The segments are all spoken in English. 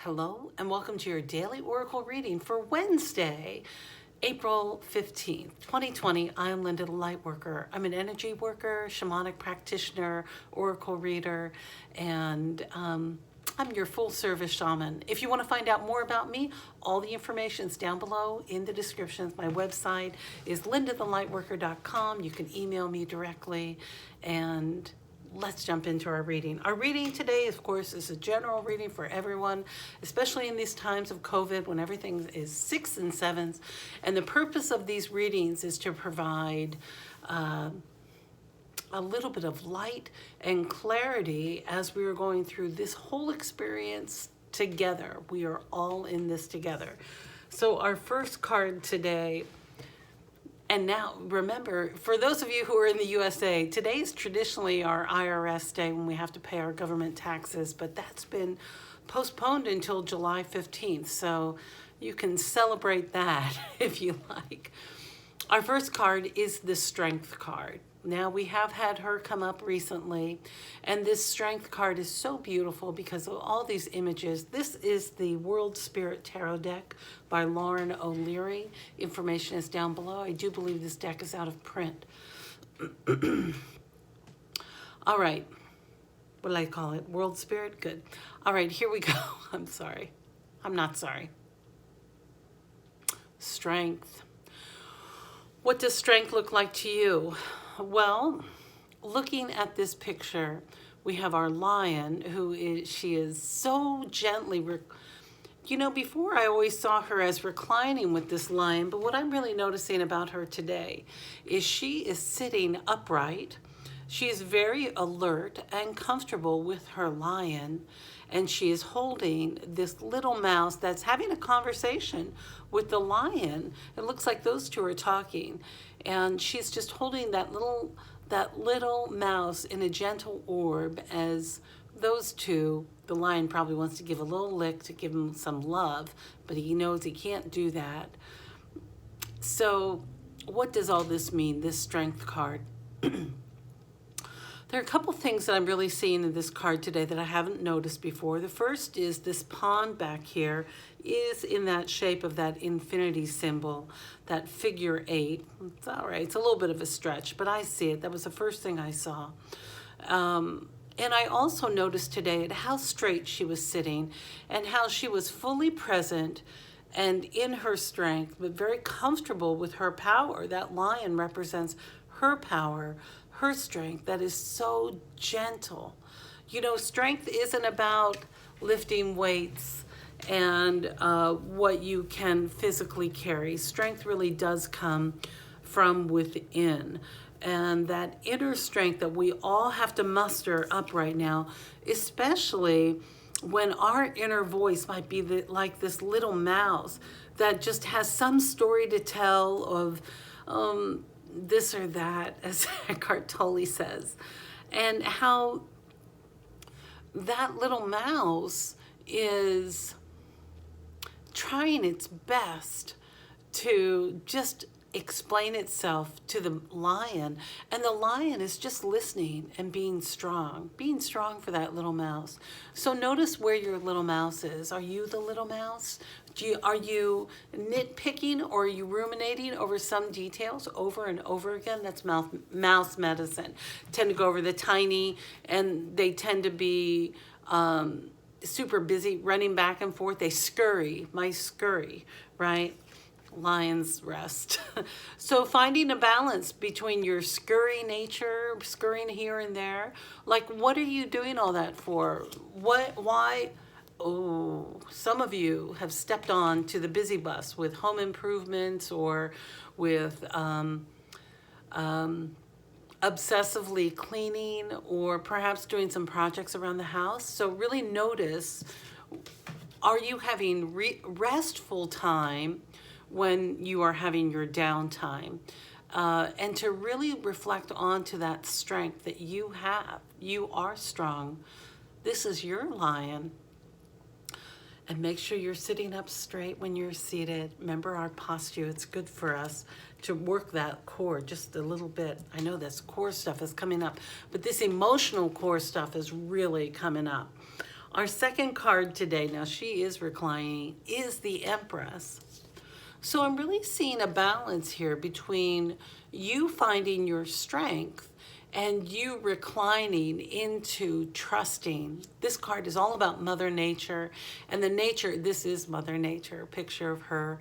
Hello and welcome to your daily oracle reading for Wednesday, April 15th, 2020. I'm Linda the Lightworker. I'm an energy worker, shamanic practitioner, oracle reader, and I'm your full service shaman. If you want to find out more about me, all the information is down below in the descriptions. My website is LindaTheLightWorker.com. You can email me directly, and let's jump into our reading. Our reading today, of course, is a general reading for everyone, especially in these times of COVID when everything is 6 and 7s. And the purpose of these readings is to provide a little bit of light and clarity as we are going through this whole experience together. We are all in this together. So our first card today. And now, remember, for those of you who are in the USA, today is traditionally our IRS day when we have to pay our government taxes, but that's been postponed until July 15th, so you can celebrate that if you like. Our first card is the Strength card. Now, we have had her come up recently, and this Strength card is so beautiful because of all these images. This is the World Spirit Tarot deck by Lauren O'Leary. Information is down below. I do believe this deck is out of print. All right. What do I call it? World Spirit? Good. All right, here we go. I'm sorry. I'm not sorry. Strength. What does strength look like to you? Well, looking at this picture, we have our lion she is so gently, before I always saw her as reclining with this lion, but what I'm really noticing about her today is she is sitting upright. She is very alert and comfortable with her lion, and she is holding this little mouse that's having a conversation with the lion. It looks like those two are talking, and she's just holding that little mouse in a gentle orb as those two. The lion probably wants to give a little lick to give him some love, but he knows he can't do that. So what does all this mean, this Strength card? There are a couple things that I'm really seeing in this card today that I haven't noticed before. The first is this pond back here is in that shape of that infinity symbol, that figure 8. It's all right. It's a little bit of a stretch, but I see it. That was the first thing I saw. And I also noticed today at how straight she was sitting and how she was fully present and in her strength, but very comfortable with her power. That lion represents her power, her strength that is so gentle. Strength isn't about lifting weights and what you can physically carry. Strength really does come from within. And that inner strength that we all have to muster up right now, especially when our inner voice might be like this little mouse that just has some story to tell of this or that, as Eckhart Tolle says, and how that little mouse is trying its best to just explain itself to the lion, and the lion is just listening and being strong for that little mouse. So notice where your little mouse is. Are you the little mouse? Are you nitpicking, or are you ruminating over some details over and over again? That's mouse medicine. Tend to go over the tiny, and they tend to be super busy running back and forth. They scurry, mice scurry, right? Lions rest. So finding a balance between your scurry nature, scurrying here and there, like what are you doing all that for? Why? Oh, some of you have stepped on to the busy bus with home improvements or with obsessively cleaning, or perhaps doing some projects around the house. So really notice, are you having restful time when you are having your downtime? And to really reflect onto that strength that you have. You are strong. This is your lion. And make sure you're sitting up straight when you're seated. Remember our posture. It's good for us to work that core just a little bit. I know this core stuff is coming up, but this emotional core stuff is really coming up. Our second card today, now she is reclining, is the Empress. So I'm really seeing a balance here between you finding your strength and you reclining into trusting. This card is all about Mother Nature, and the nature, this is Mother Nature, a picture of her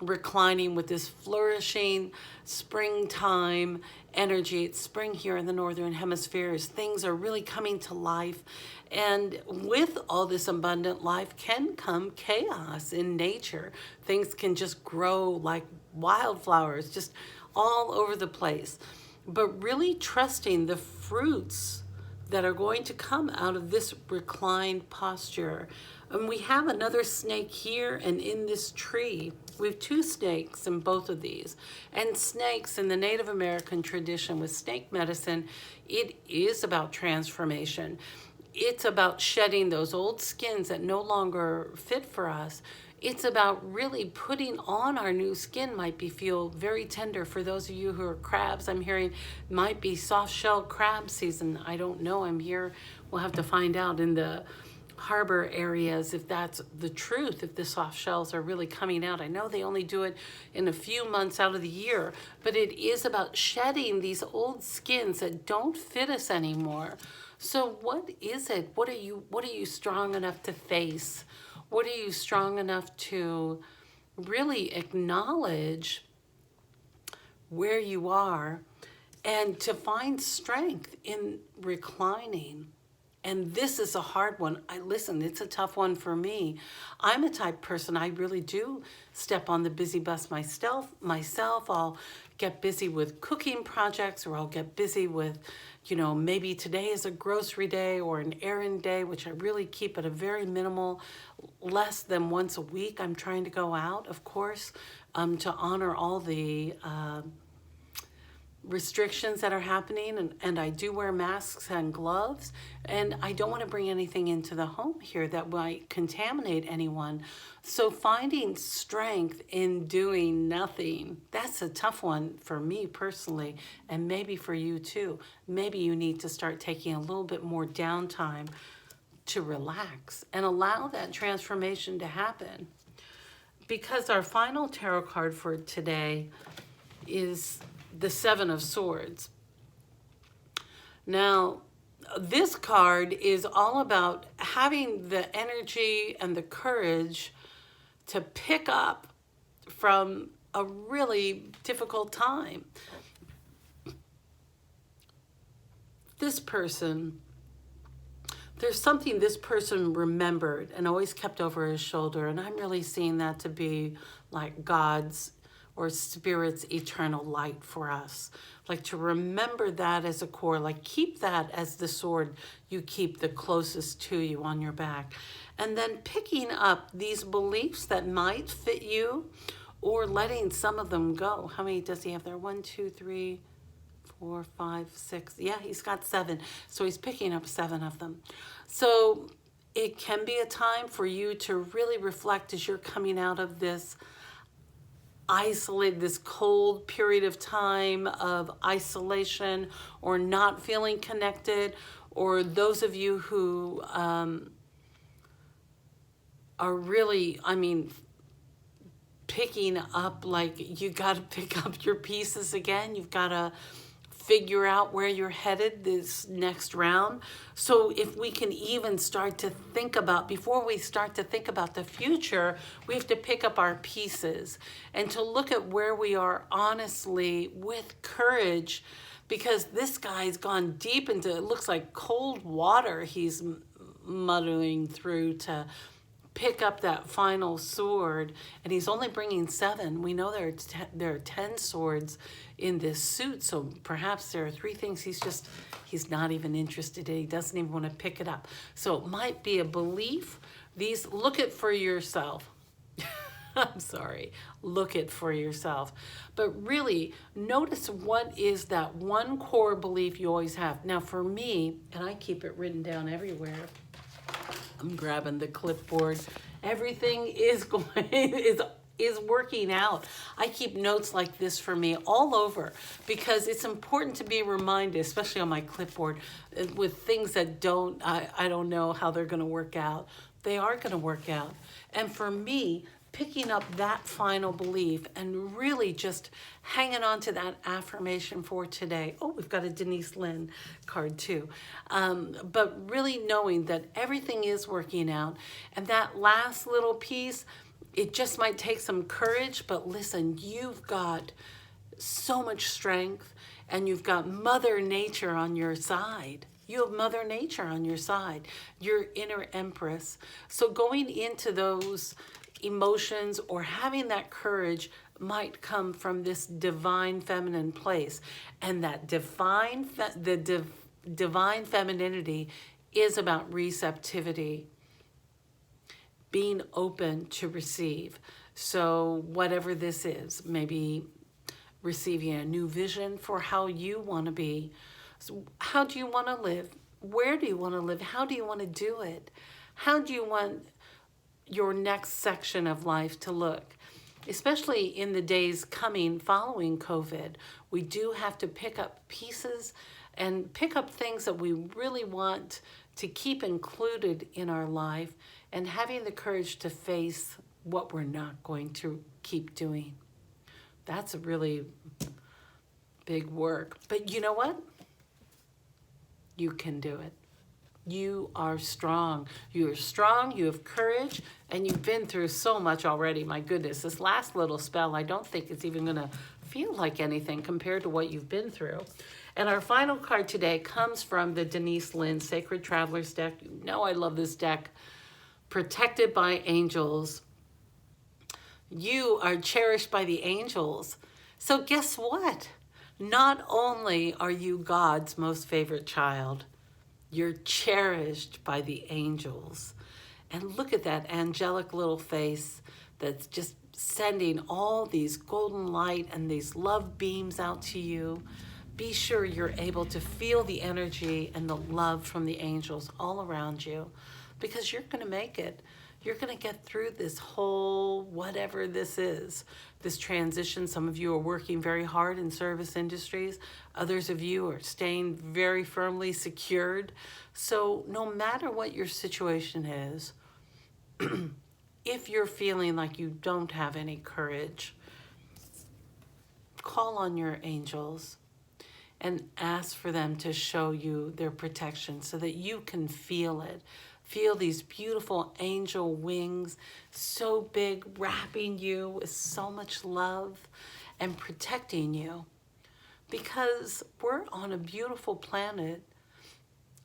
reclining with this flourishing springtime energy. It's spring here in the Northern Hemisphere as things are really coming to life. And with all this abundant life can come chaos in nature. Things can just grow like wildflowers, just all over the place. But really trusting the fruits that are going to come out of this reclined posture. And we have another snake here and in this tree. We have two snakes in both of these. And snakes in the Native American tradition with snake medicine, it is about transformation. It's about shedding those old skins that no longer fit for us. It's about really putting on our new skin. Might be feel very tender for those of you who are crabs. I'm hearing might be soft shell crab season. I don't know. I'm here. We'll have to find out in the harbor areas if that's the truth, if the soft shells are really coming out. I know they only do it in a few months out of the year, but it is about shedding these old skins that don't fit us anymore. So what is it? What are you strong enough to face? What are you strong enough to really acknowledge where you are and to find strength in reclining? And this is a hard one. Listen, it's a tough one for me. I'm a type person, I really do step on the busy bus myself. I'll get busy with cooking projects, or I'll get busy with, maybe today is a grocery day or an errand day, which I really keep at a very minimal, less than once a week. I'm trying to go out, of course, to honor all the restrictions that are happening, and I do wear masks and gloves, and I don't want to bring anything into the home here that might contaminate anyone. So finding strength in doing nothing, that's a tough one for me personally, and maybe for you too. Maybe you need to start taking a little bit more downtime to relax and allow that transformation to happen. Because our final tarot card for today is the Seven of Swords. Now, this card is all about having the energy and the courage to pick up from a really difficult time. This person, there's something this person remembered and always kept over his shoulder, and I'm really seeing that to be like God's or Spirit's eternal light for us. Like to remember that as a core, like keep that as the sword you keep the closest to you on your back. And then picking up these beliefs that might fit you or letting some of them go. How many does he have there? 1, 2, 3, 4, 5, 6. Yeah, he's got 7. So he's picking up 7 of them. So it can be a time for you to really reflect as you're coming out of this isolated, this cold period of time of isolation or not feeling connected, or those of you who are really, picking up, like you got to pick up your pieces again. You've got to figure out where you're headed this next round. So if we can even start to think about, before we start to think about the future, we have to pick up our pieces and to look at where we are honestly with courage, because this guy's gone deep into, it looks like cold water he's muddling through to pick up that final sword, and he's only bringing 7. We know there are 10 swords in this suit, so perhaps there are 3 things he's not even interested in. He doesn't even want to pick it up. So it might be a belief. Look it for yourself. I'm sorry, look it for yourself. But really, notice what is that one core belief you always have. Now for me, and I keep it written down everywhere, I'm grabbing the clipboard. Everything is is working out. I keep notes like this for me all over because it's important to be reminded, especially on my clipboard, with things that I don't know how they're going to work out. They are going to work out. And for me, picking up that final belief and really just hanging on to that affirmation for today. Oh, we've got a Denise Linn card too. But really knowing that everything is working out. And that last little piece, it just might take some courage, but listen, you've got so much strength and you've got Mother Nature on your side. You have Mother Nature on your side, your inner Empress. So going into those emotions or having that courage might come from this divine feminine place. And that divine femininity is about receptivity, being open to receive. So whatever this is, maybe receiving a new vision for how you want to be. So how do you want to live? Where do you want to live? How do you want to do it? How do you want your next section of life to look? Especially in the days coming following COVID, we do have to pick up pieces and pick up things that we really want to keep included in our life and having the courage to face what we're not going to keep doing. That's a really big work. But you know what? You can do it. You are strong. You are strong, you have courage, and you've been through so much already. My goodness, this last little spell, I don't think it's even gonna feel like anything compared to what you've been through. And our final card today comes from the Denise Linn Sacred Travelers deck. You know I love this deck. Protected by angels. You are cherished by the angels. So guess what? Not only are you God's most favorite child, you're cherished by the angels. And look at that angelic little face that's just sending all these golden light and these love beams out to you. Be sure you're able to feel the energy and the love from the angels all around you, because you're going to make it. You're going to get through this whole whatever this is, this transition. Some of you are working very hard in service industries. Others of you are staying very firmly secured. So no matter what your situation is, if you're feeling like you don't have any courage, call on your angels and ask for them to show you their protection so that you can feel it. Feel these beautiful angel wings, so big, wrapping you with so much love and protecting you. Because we're on a beautiful planet,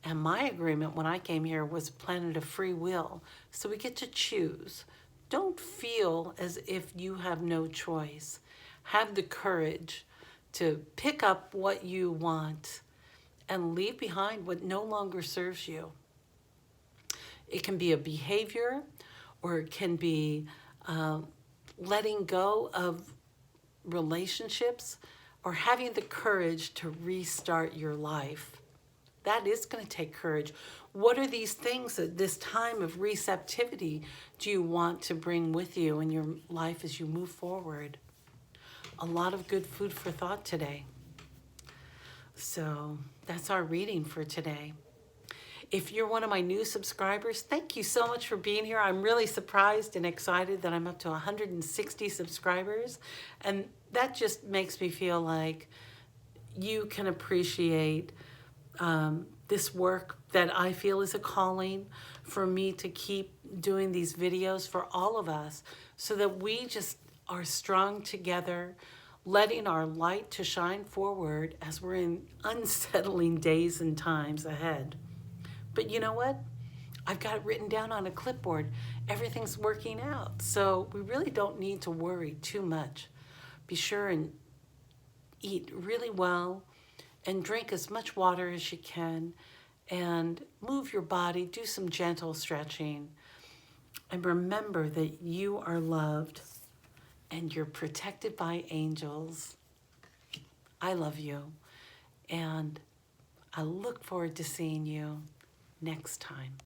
and my agreement when I came here was a planet of free will. So we get to choose. Don't feel as if you have no choice. Have the courage to pick up what you want and leave behind what no longer serves you. It can be a behavior, or it can be letting go of relationships, or having the courage to restart your life. That is going to take courage. What are these things at this time of receptivity do you want to bring with you in your life as you move forward? A lot of good food for thought today. So that's our reading for today. If you're one of my new subscribers, thank you so much for being here. I'm really surprised and excited that I'm up to 160 subscribers. And that just makes me feel like you can appreciate this work that I feel is a calling for me to keep doing these videos for all of us, so that we just are strong together, letting our light to shine forward as we're in unsettling days and times ahead. But you know what? I've got it written down on a clipboard. Everything's working out. So we really don't need to worry too much. Be sure and eat really well and drink as much water as you can and move your body, do some gentle stretching. And remember that you are loved and you're protected by angels. I love you. And I look forward to seeing you next time.